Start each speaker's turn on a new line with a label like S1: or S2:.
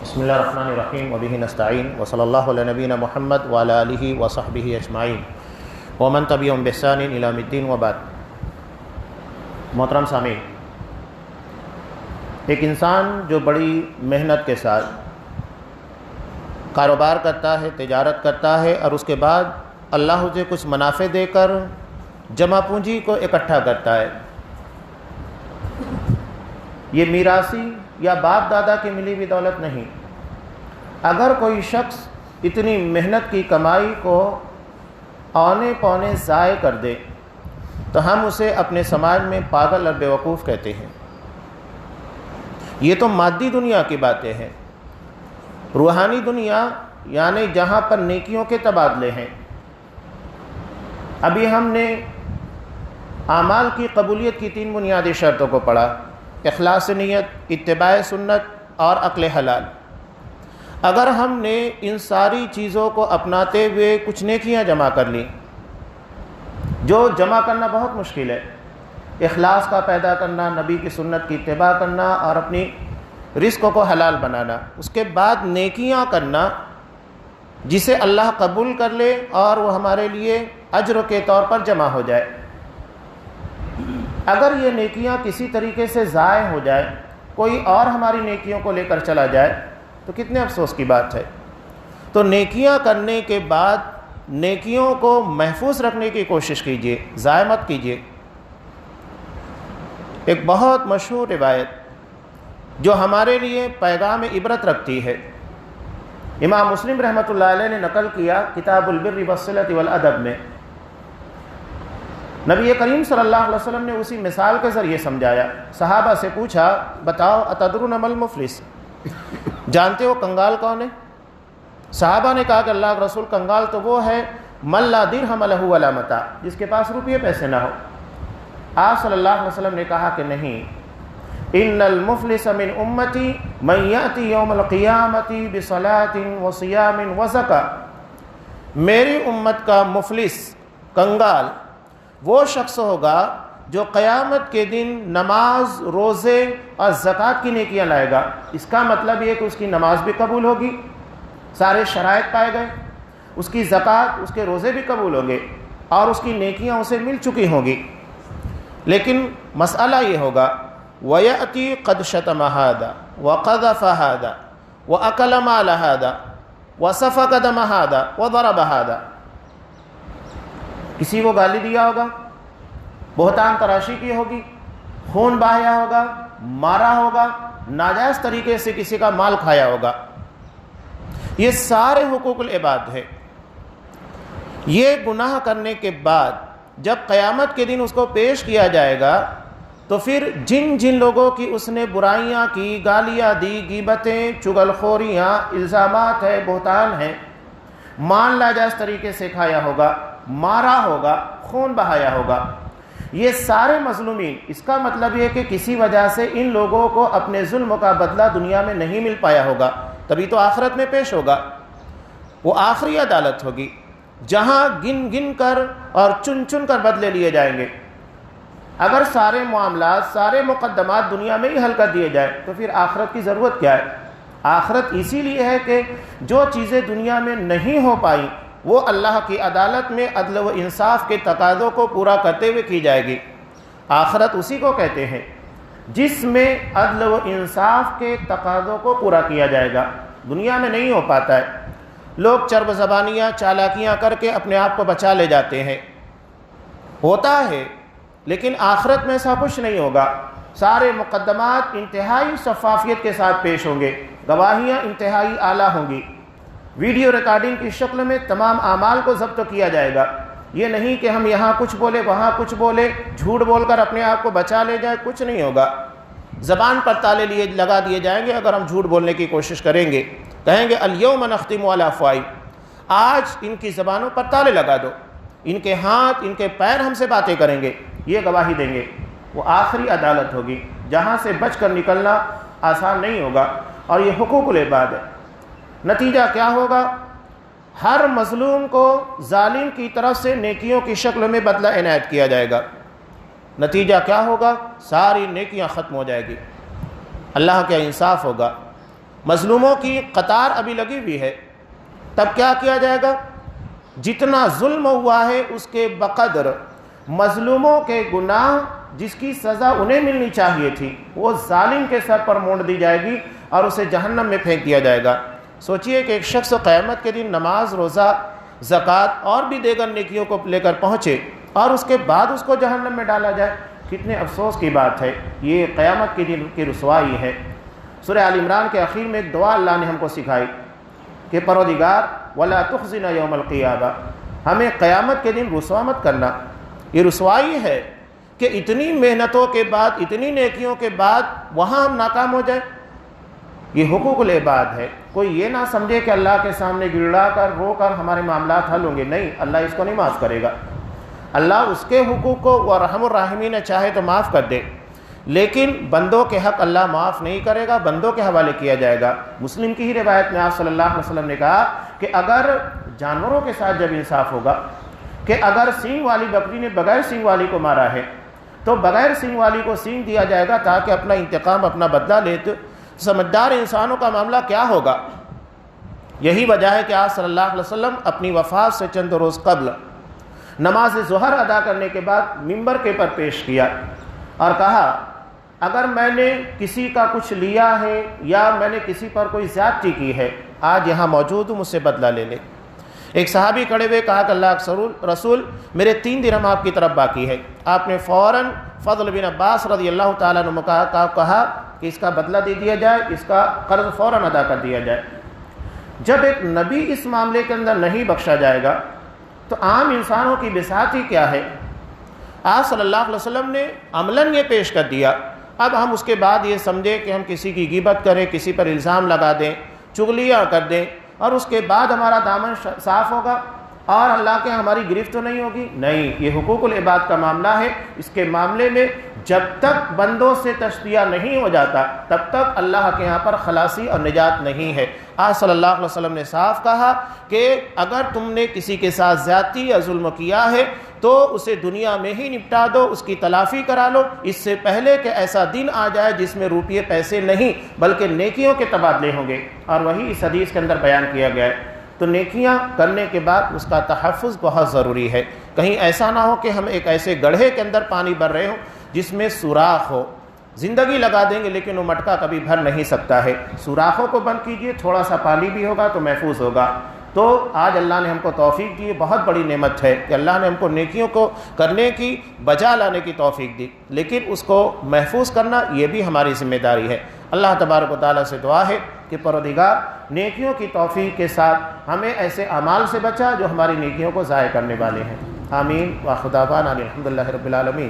S1: بسم اللہ الرحمن الرحیم وبہ نستعین وصلی اللہ علی نبینا محمد وعلی آلہ وصحبہ اجمعین ومن تبعہم بإحسان الی یوم الدین وبعد۔ محترم سامعین، ایک انسان جو بڑی محنت کے ساتھ کاروبار کرتا ہے، تجارت کرتا ہے، اور اس کے بعد اللہ اسے کچھ منافع دے کر جمع پونجی کو اکٹھا کرتا ہے، یہ میراثی یا باپ دادا کی ملی ہوئی دولت نہیں۔ اگر کوئی شخص اتنی محنت کی کمائی کو اونے پونے ضائع کر دے تو ہم اسے اپنے سماج میں پاگل اور بیوقوف کہتے ہیں۔ یہ تو مادی دنیا کی باتیں ہیں۔ روحانی دنیا یعنی جہاں پر نیکیوں کے تبادلے ہیں۔ ابھی ہم نے اعمال کی قبولیت کی 3 بنیادی شرطوں کو پڑھا: اخلاص نیت، اتباع سنت اور عقل حلال۔ اگر ہم نے ان ساری چیزوں کو اپناتے ہوئے کچھ نیکیاں جمع کر لیں، جو جمع کرنا بہت مشکل ہے، اخلاص کا پیدا کرنا، نبی کی سنت کی اتباع کرنا اور اپنی رزق کو حلال بنانا، اس کے بعد نیکیاں کرنا جسے اللہ قبول کر لے اور وہ ہمارے لیے اجر کے طور پر جمع ہو جائے۔ اگر یہ نیکیاں کسی طریقے سے ضائع ہو جائے، کوئی اور ہماری نیکیوں کو لے کر چلا جائے تو کتنے افسوس کی بات ہے۔ تو نیکیاں کرنے کے بعد نیکیوں کو محفوظ رکھنے کی کوشش کیجیے، ضائع مت کیجیے۔ ایک بہت مشہور روایت جو ہمارے لیے پیغام عبرت رکھتی ہے، امام مسلم رحمۃ اللہ علیہ نے نقل کیا کتاب البر والصلۃ والادب میں۔ نبی کریم صلی اللہ علیہ وسلم نے اسی مثال کے ذریعے سمجھایا۔ صحابہ سے پوچھا، بتاؤ اتدرون ما المفلس، جانتے ہو کنگال کون ہے؟ صحابہ نے کہا کہ اللہ کے رسول، کنگال تو وہ ہے من لا درہم لہ ولا متاع، جس کے پاس روپیے پیسے نہ ہو۔ آپ صلی اللہ علیہ وسلم نے کہا کہ نہیں، ان المفلس من امتی من یأتی یوم القیامت بصلاۃ وصیام وزکاۃ، میری امت کا مفلس، کنگال وہ شخص ہوگا جو قیامت کے دن نماز، روزے اور زکوٰۃ کی نیکیاں لائے گا۔ اس کا مطلب یہ کہ اس کی نماز بھی قبول ہوگی، سارے شرائط پائے گئے، اس کی زکوٰۃ، اس کے روزے بھی قبول ہوں گے اور اس کی نیکیاں اسے مل چکی ہوں گی۔ لیکن مسئلہ یہ ہوگا وَيَأْتِي قَدْ شَتَمَ هَذَا وَقَذَفَ هَذَا وَأَكَلَ مَالَ هَذَا وَسَفَكَ دَمَ هَذَا وَضَرَبَ هَذَا، کسی کو گالی دیا ہوگا، بہتان تراشی کی ہوگی، خون بہایا ہوگا، مارا ہوگا، ناجائز طریقے سے کسی کا مال کھایا ہوگا۔ یہ سارے حقوق العباد ہے۔ یہ گناہ کرنے کے بعد جب قیامت کے دن اس کو پیش کیا جائے گا تو پھر جن جن لوگوں کی اس نے برائیاں کی، گالیاں دی، غیبتیں، چغل خوریاں، الزامات ہے، بہتان ہے، مال ناجائز طریقے سے کھایا ہوگا، مارا ہوگا، خون بہایا ہوگا، یہ سارے مظلومین، اس کا مطلب یہ کہ کسی وجہ سے ان لوگوں کو اپنے ظلم کا بدلہ دنیا میں نہیں مل پایا ہوگا، تبھی تو آخرت میں پیش ہوگا۔ وہ آخری عدالت ہوگی جہاں گن گن کر اور چن چن کر بدلے لیے جائیں گے۔ اگر سارے معاملات، سارے مقدمات دنیا میں ہی حل کر دیے جائیں تو پھر آخرت کی ضرورت کیا ہے؟ آخرت اسی لیے ہے کہ جو چیزیں دنیا میں نہیں ہو پائیں وہ اللہ کی عدالت میں عدل و انصاف کے تقاضوں کو پورا کرتے ہوئے کی جائے گی۔ آخرت اسی کو کہتے ہیں جس میں عدل و انصاف کے تقاضوں کو پورا کیا جائے گا۔ دنیا میں نہیں ہو پاتا ہے، لوگ چرب زبانیاں، چالاکیاں کر کے اپنے آپ کو بچا لے جاتے ہیں، ہوتا ہے، لیکن آخرت میں ایسا کچھ نہیں ہوگا۔ سارے مقدمات انتہائی شفافیت کے ساتھ پیش ہوں گے، گواہیاں انتہائی اعلیٰ ہوں گی، ویڈیو ریکارڈنگ کی شکل میں تمام اعمال کو ضبط کیا جائے گا۔ یہ نہیں کہ ہم یہاں کچھ بولے، وہاں کچھ بولے، جھوٹ بول کر اپنے آپ کو بچا لے جائے، کچھ نہیں ہوگا۔ زبان پر تالے لگا دیے جائیں گے اگر ہم جھوٹ بولنے کی کوشش کریں گے، کہیں گے الیوم نختم علی افواہہم، آج ان کی زبانوں پر تالے لگا دو، ان کے ہاتھ، ان کے پیر ہم سے باتیں کریں گے، یہ گواہی دیں گے۔ وہ آخری عدالت ہوگی جہاں سے بچ کر نکلنا آسان نہیں ہوگا، اور یہ حقوق العباد ہے۔ نتیجہ کیا ہوگا؟ ہر مظلوم کو ظالم کی طرف سے نیکیوں کی شکل میں بدلہ عنایت کیا جائے گا۔ نتیجہ کیا ہوگا؟ ساری نیکیاں ختم ہو جائے گی، اللہ کا انصاف ہوگا۔ مظلوموں کی قطار ابھی لگی ہوئی ہے، تب کیا کیا جائے گا؟ جتنا ظلم ہوا ہے اس کے بقدر مظلوموں کے گناہ جس کی سزا انہیں ملنی چاہیے تھی وہ ظالم کے سر پر مونڈ دی جائے گی اور اسے جہنم میں پھینک دیا جائے گا۔ سوچئے کہ ایک شخص قیامت کے دن نماز، روزہ، زکوٰۃ اور بھی دیگر نیکیوں کو لے کر پہنچے اور اس کے بعد اس کو جہنم میں ڈالا جائے، کتنے افسوس کی بات ہے۔ یہ قیامت کے دن کی رسوائی ہے۔ سورہ آل عمران کے اخیر میں ایک دعا اللہ نے ہم کو سکھائی کہ پروردگار وَلَا تُخْزِنَا يَوْمَ الْقِيَامَةِ، ہمیں قیامت کے دن رسوا مت کرنا۔ یہ رسوائی ہے کہ اتنی محنتوں کے بعد، اتنی نیکیوں کے بعد وہاں ہم ناکام ہو جائیں۔ یہ حقوق العباد ہے۔ کوئی یہ نہ سمجھے کہ اللہ کے سامنے گڑا کر رو کر ہمارے معاملات حل ہوں گے، نہیں، اللہ اس کو نہیں معاف کرے گا۔ اللہ اس کے حقوق کو وہ ارحم الراحمین چاہے تو معاف کر دے، لیکن بندوں کے حق اللہ معاف نہیں کرے گا، بندوں کے حوالے کیا جائے گا۔ مسلم کی ہی روایت میں آپ صلی اللہ علیہ وسلم نے کہا کہ اگر جانوروں کے ساتھ جب انصاف ہوگا کہ اگر سینگ والی بکری نے بغیر سینگ والی کو مارا ہے تو بغیر سینگ والی کو سینگ دیا جائے گا تاکہ اپنا انتقام، اپنا بدلہ لے، تو سمجھدار انسانوں کا معاملہ کیا ہوگا؟ یہی وجہ ہے کہ آپ صلی اللہ علیہ وسلم اپنی وفات سے چند روز قبل نماز ظہر ادا کرنے کے بعد ممبر کے پر پیش کیا اور کہا اگر میں نے کسی کا کچھ لیا ہے یا میں نے کسی پر کوئی زیادتی کی ہے، آج یہاں موجود ہوں، مجھ سے بدلہ لے لے۔ ایک صحابی کھڑے ہوئے کہا کہ اللہ کے رسول، میرے 3 درہم آپ کی طرف باقی ہے۔ آپ نے فوراً فضل بن عباس رضی اللہ تعالیٰ عنہ کہا کہ اس کا بدلہ دے دیا جائے، اس کا قرض فوراً ادا کر دیا جائے۔ جب ایک نبی اس معاملے کے اندر نہیں بخشا جائے گا تو عام انسانوں کی بساط ہی کیا ہے؟ آپ صلی اللہ علیہ وسلم نے عملاً یہ پیش کر دیا۔ اب ہم اس کے بعد یہ سمجھیں کہ ہم کسی کی غیبت کریں، کسی پر الزام لگا دیں، چغلیاں کر دیں اور اس کے بعد ہمارا دامن صاف ہوگا اور اللہ کے ہماری گرفت تو نہیں ہوگی؟ نہیں، یہ حقوق العباد کا معاملہ ہے۔ اس کے معاملے میں جب تک بندوں سے تشفیہ نہیں ہو جاتا تب تک اللہ کے یہاں پر خلاصی اور نجات نہیں ہے۔ آج صلی اللہ علیہ وسلم نے صاف کہا کہ اگر تم نے کسی کے ساتھ زیادتی یا ظلم کیا ہے تو اسے دنیا میں ہی نپٹا دو، اس کی تلافی کرا لو، اس سے پہلے کہ ایسا دن آ جائے جس میں روپیے پیسے نہیں بلکہ نیکیوں کے تبادلے ہوں گے، اور وہی اس حدیث کے اندر بیان کیا گیا ہے۔ تو نیکیاں کرنے کے بعد اس کا تحفظ بہت ضروری ہے، کہیں ایسا نہ ہو کہ ہم ایک ایسے گڑھے کے اندر پانی بھر رہے ہوں جس میں سوراخ ہو۔ زندگی لگا دیں گے لیکن وہ مٹکا کبھی بھر نہیں سکتا ہے۔ سوراخوں کو بند کیجئے، تھوڑا سا پانی بھی ہوگا تو محفوظ ہوگا۔ تو آج اللہ نے ہم کو توفیق دی، بہت بڑی نعمت ہے کہ اللہ نے ہم کو نیکیوں کو کرنے کی بجا لانے کی توفیق دی، لیکن اس کو محفوظ کرنا یہ بھی ہماری ذمہ داری ہے۔ اللہ تبارک و تعالیٰ سے دعا ہے کہ پروردگار نیکیوں کی توفیق کے ساتھ ہمیں ایسے اعمال سے بچا جو ہماری نیکیوں کو ضائع کرنے والے ہیں۔ آمین۔ وآخر دعوانا الحمدللہ رب العالمین۔